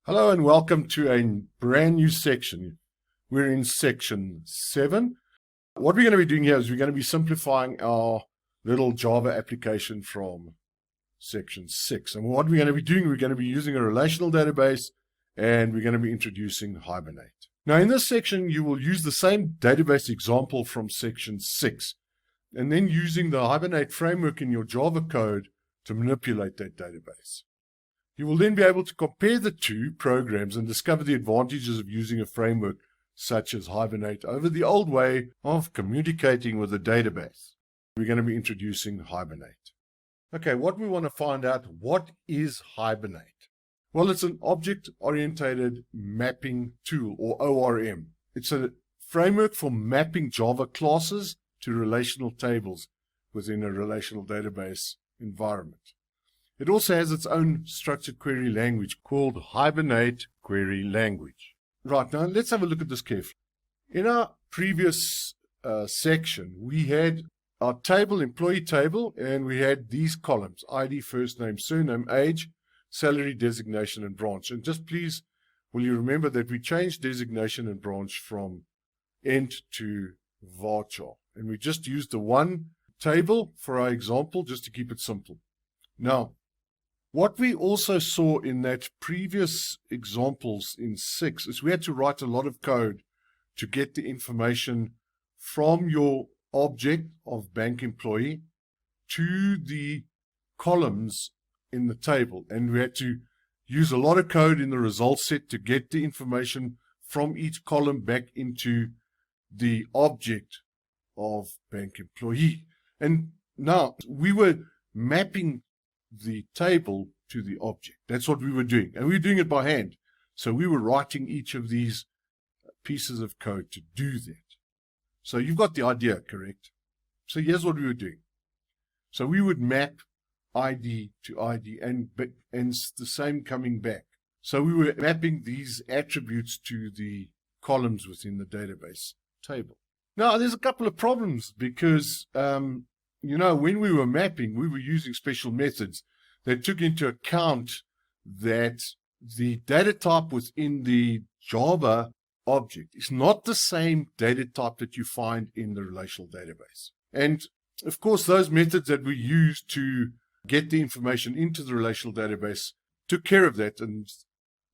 Hello and welcome to a brand new section. We're in section 7. What we're going to be doing here is we're going to be simplifying our little Java application from section 6. And what we're going to be doing, we're going to be using a relational database and we're going to be introducing Hibernate. Now in this section, you will use the same database example from section 6 and then using the Hibernate framework in your Java code to manipulate that database. You will then be able to compare the two programs and discover the advantages of using a framework such as Hibernate over the old way of communicating with a database. We're going to be introducing Hibernate. Okay, what we want to find out, what is Hibernate? Well, it's an object-oriented mapping tool, or ORM. It's a framework for mapping Java classes to relational tables within a relational database environment. It also has its own structured query language called Hibernate Query Language. Right, now let's have a look at this carefully. In our previous section, we had our table, employee table, and we had these columns: ID, first name, surname, age, salary, designation, and branch. And just please, will you remember that we changed designation and branch from ent to varchar. And we just used the one table for our example just to keep it simple. Now, what we also saw in that previous examples in 6 is we had to write a lot of code to get the information from your object of bank employee to the columns in the table. And we had to use a lot of code in the results set to get the information from each column back into the object of bank employee. And now we were mapping the table to the object. That's what we were doing. And we were doing it by hand. So we were writing each of these pieces of code to do that. So you've got the idea, correct? So here's what we were doing. So we would map ID to ID and the same coming back. So we were mapping these attributes to the columns within the database table. Now there's a couple of problems because when we were mapping, we were using special methods that took into account that the data type within the Java object is not the same data type that you find in the relational database. And of course, those methods that we used to get the information into the relational database took care of that and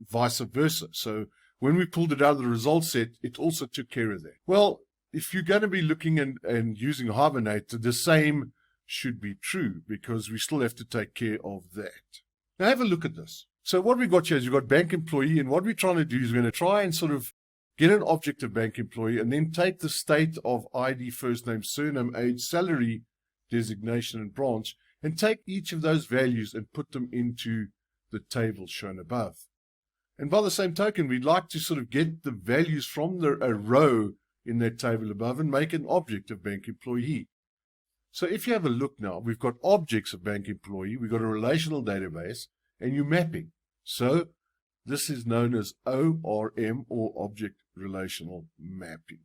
vice versa. So when we pulled it out of the results set, it also took care of that. Well, if you're going to be looking and using Hibernate, the same should be true because we still have to take care of that. Now have a look at this. So what we've got here is you've got bank employee, and what we're trying to do is we're going to try and sort of get an object of bank employee and then take the state of ID, first name, surname, age, salary, designation, and branch, and take each of those values and put them into the table shown above. And by the same token, we'd like to sort of get the values from a row in that table above and make an object of bank employee. So if you have a look now, we've got objects of bank employee, we've got a relational database, and you're mapping. So this is known as ORM, or Object Relational Mapping.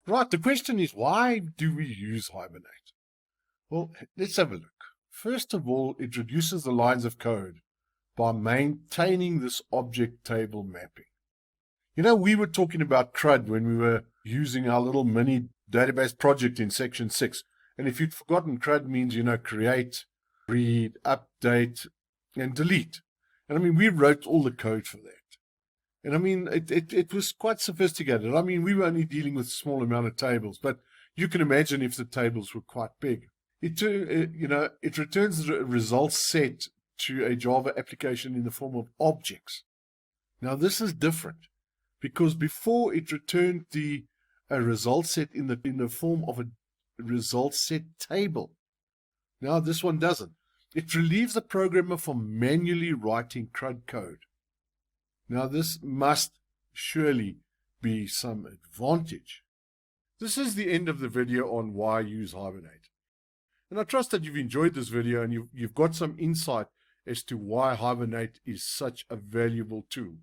Right, the question is, why do we use Hibernate? Well, let's have a look. First of all, it reduces the lines of code by maintaining this object table mapping. We were talking about CRUD when we were using our little mini database project in section 6. And if you'd forgotten, CRUD means, create, read, update, and delete. And we wrote all the code for that. And it was quite sophisticated. We were only dealing with a small amount of tables, but you can imagine if the tables were quite big. It returns the results set to a Java application in the form of objects. Now this is different because before it returned a result set in the form of a result set table. Now this one doesn't. It relieves the programmer from manually writing CRUD code. Now this must surely be some advantage. This is the end of the video on why use Hibernate. And I trust that you've enjoyed this video and you've got some insight as to why Hibernate is such a valuable tool.